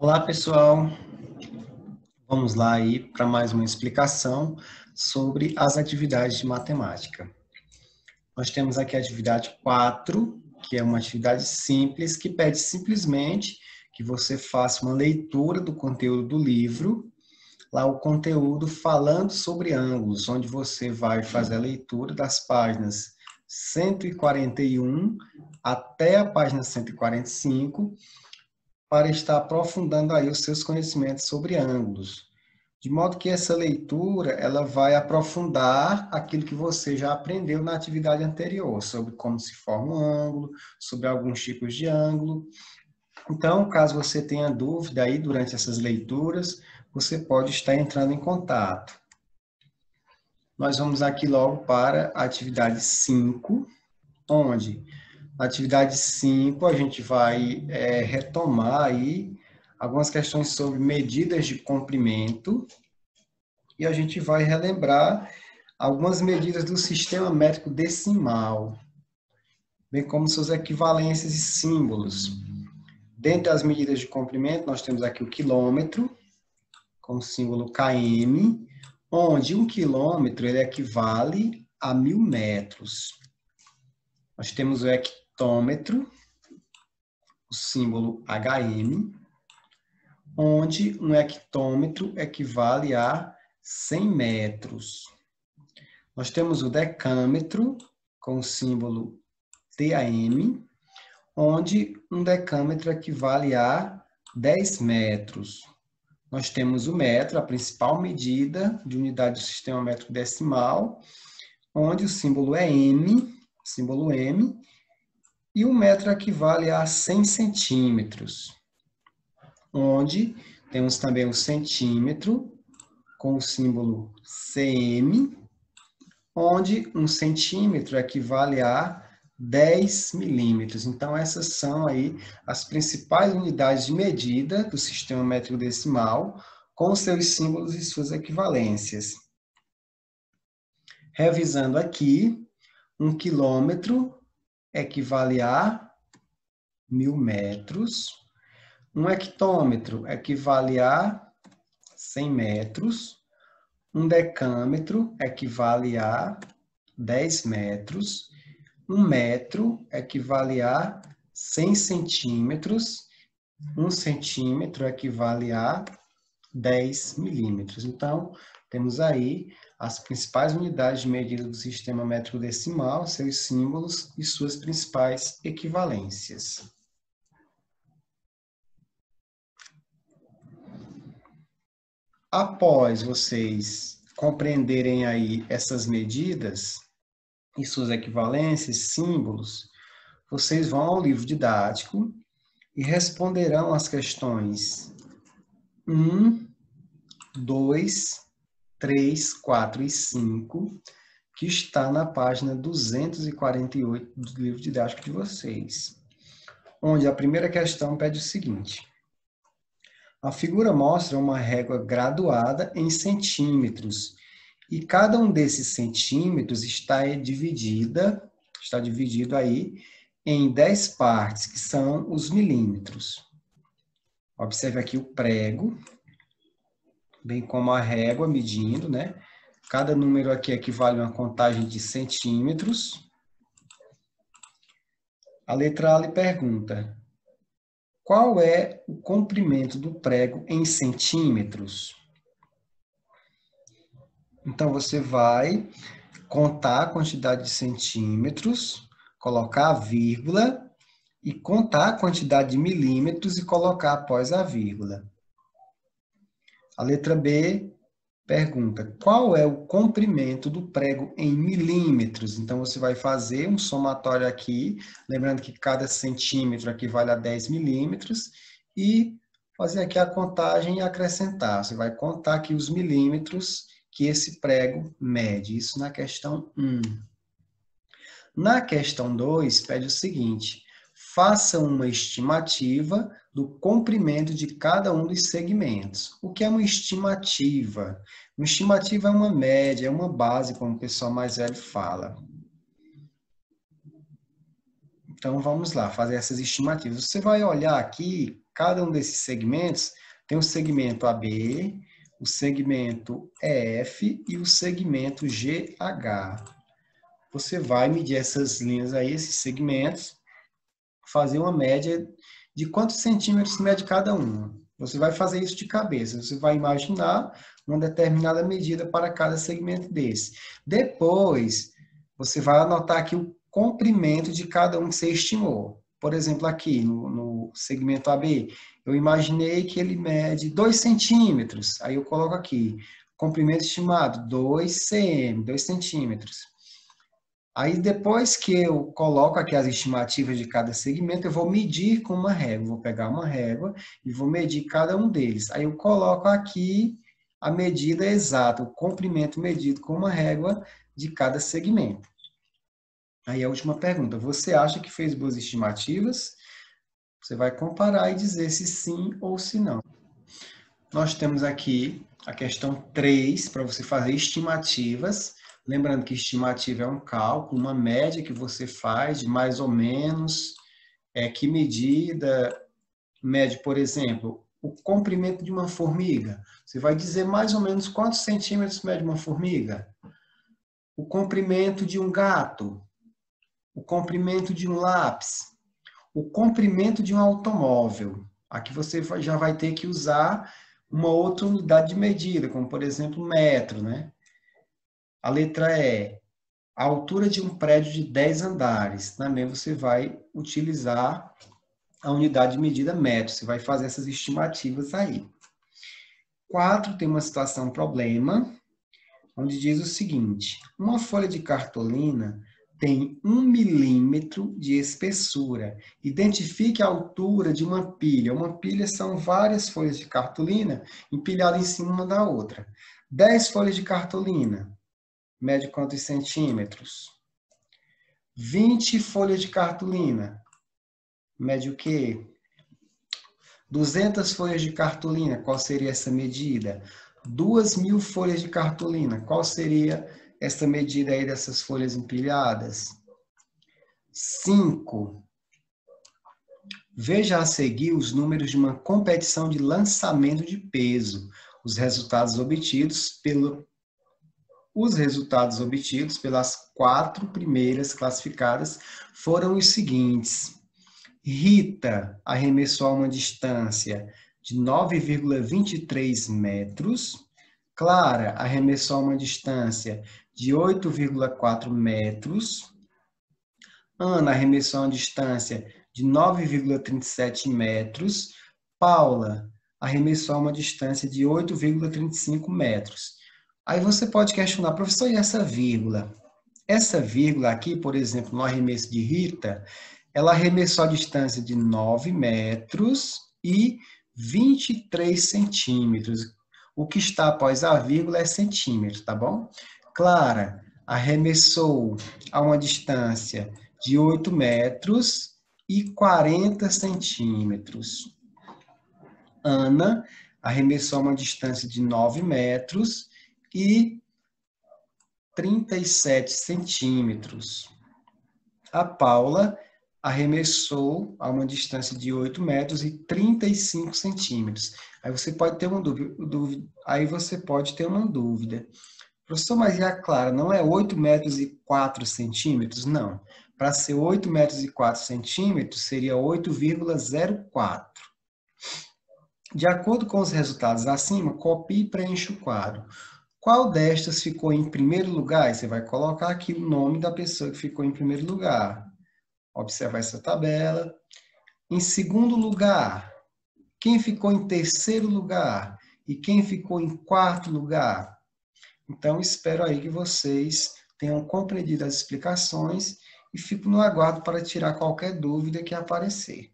Olá, pessoal. Vamos lá aí para mais uma explicação sobre as atividades de matemática. Nós temos aqui a atividade 4, que é uma atividade simples, que pede simplesmente que você faça uma leitura do conteúdo do livro, lá o conteúdo falando sobre ângulos, onde você vai fazer a leitura das páginas 141 até a página 145, para estar aprofundando aí os seus conhecimentos sobre ângulos. De modo que essa leitura, ela vai aprofundar aquilo que você já aprendeu na atividade anterior, sobre como se forma um ângulo, sobre alguns tipos de ângulo. Então, caso você tenha dúvida aí durante essas leituras, você pode estar entrando em contato. Nós vamos aqui logo para a atividade 5, onde na atividade 5 a gente vai retomar aí algumas questões sobre medidas de comprimento e a gente vai relembrar algumas medidas do sistema métrico decimal, bem como suas equivalências e símbolos. Dentre as medidas de comprimento, nós temos aqui o quilômetro, com o símbolo km, onde 1 quilômetro ele equivale a 1000 metros. Nós temos o hectômetro, o símbolo HM, onde um hectômetro equivale a 100 metros. Nós temos o decâmetro, com o símbolo DAM, onde um decâmetro equivale a 10 metros. Nós temos o metro, a principal medida de unidade do sistema métrico decimal, onde o símbolo é M, e o metro equivale a 100 centímetros, onde temos também o centímetro, com o símbolo cm, onde um centímetro equivale a 10 milímetros. Então, essas são aí as principais unidades de medida do sistema métrico decimal, com seus símbolos e suas equivalências. Revisando aqui, 1 quilômetro equivale a 1000 metros, um hectômetro equivale a 100 metros, um decâmetro equivale a 10 metros, um metro equivale a 100 centímetros, um centímetro equivale a 10 milímetros. Então, temos aí as principais unidades de medida do sistema métrico decimal, seus símbolos e suas principais equivalências. Após vocês compreenderem aí essas medidas e suas equivalências, símbolos, vocês vão ao livro didático e responderão as questões 1, 2, 3, 4 e 5, que está na página 248 do livro didático de vocês, onde a primeira questão pede o seguinte: a figura mostra uma régua graduada em centímetros, e cada um desses centímetros está dividido aí em 10 partes, que são os milímetros. Observe aqui o prego, bem como a régua medindo, né? Cada número aqui equivale a uma contagem de centímetros. A letra A lhe pergunta: qual é o comprimento do prego em centímetros? Então, você vai contar a quantidade de centímetros, colocar a vírgula e contar a quantidade de milímetros e colocar após a vírgula. A letra B pergunta: qual é o comprimento do prego em milímetros? Então, você vai fazer um somatório aqui, lembrando que cada centímetro equivale a 10 milímetros, e fazer aqui a contagem e acrescentar. Você vai contar aqui os milímetros que esse prego mede. Isso na questão 1. Na questão 2, pede o seguinte: faça uma estimativa do comprimento de cada um dos segmentos. O que é uma estimativa? Uma estimativa é uma média, é uma base, como o pessoal mais velho fala. Então, vamos lá, fazer essas estimativas. Você vai olhar aqui, cada um desses segmentos tem o segmento AB, o segmento EF e o segmento GH. Você vai medir essas linhas aí, esses segmentos, fazer uma média de quantos centímetros mede cada um. Você vai fazer isso de cabeça, você vai imaginar uma determinada medida para cada segmento desse. Depois, você vai anotar aqui o comprimento de cada um que você estimou. Por exemplo, aqui no segmento AB, eu imaginei que ele mede 2 centímetros. Aí eu coloco aqui, comprimento estimado, 2 cm, 2 centímetros. Aí, depois que eu coloco aqui as estimativas de cada segmento, eu vou medir com uma régua. Vou pegar uma régua e vou medir cada um deles. Aí eu coloco aqui a medida exata, o comprimento medido com uma régua de cada segmento. Aí a última pergunta, você acha que fez boas estimativas? Você vai comparar e dizer se sim ou se não. Nós temos aqui a questão 3, para você fazer estimativas. Lembrando que estimativa é um cálculo, uma média que você faz de mais ou menos, que medida mede, por exemplo, o comprimento de uma formiga. Você vai dizer mais ou menos quantos centímetros mede uma formiga. O comprimento de um gato, o comprimento de um lápis, o comprimento de um automóvel. Aqui você já vai ter que usar uma outra unidade de medida, como por exemplo metro, né? A letra E, a altura de um prédio de 10 andares. Também você vai utilizar a unidade de medida metro. Você vai fazer essas estimativas aí. 4 tem uma situação problema, onde diz o seguinte: uma folha de cartolina tem 1 milímetro de espessura. Identifique a altura de uma pilha. Uma pilha são várias folhas de cartolina empilhadas em cima uma da outra. 10 folhas de cartolina. Mede quantos centímetros? 20 folhas de cartolina. Mede o quê? 200 folhas de cartolina. Qual seria essa medida? 2.000 folhas de cartolina. Qual seria essa medida aí dessas folhas empilhadas? 5. Veja a seguir os números de uma competição de lançamento de peso. Os resultados obtidos pelas 4 primeiras classificadas foram os seguintes. Rita arremessou a uma distância de 9,23 metros. Clara arremessou a uma distância de 8,4 metros. Ana arremessou a uma distância de 9,37 metros. Paula arremessou a uma distância de 8,35 metros. Aí você pode questionar, professor, e essa vírgula? Essa vírgula aqui, por exemplo, no arremesso de Rita, ela arremessou a distância de 9 metros e 23 centímetros. O que está após a vírgula é centímetro, tá bom? Clara arremessou a uma distância de 8 metros e 40 centímetros. Ana arremessou a uma distância de 9 metros e 37 centímetros. A Paula arremessou a uma distância de 8 metros e 35 centímetros. Aí você pode ter uma dúvida. Professor, mas e a Clara, não é 8 metros e 4 centímetros? Não. Para ser 8 metros e 4 centímetros, seria 8,04. De acordo com os resultados acima, copie e preencha o quadro. Qual destas ficou em primeiro lugar? E você vai colocar aqui o nome da pessoa que ficou em primeiro lugar. Observar essa tabela. Em segundo lugar, quem ficou em terceiro lugar? E quem ficou em quarto lugar? Então, espero aí que vocês tenham compreendido as explicações e fico no aguardo para tirar qualquer dúvida que aparecer.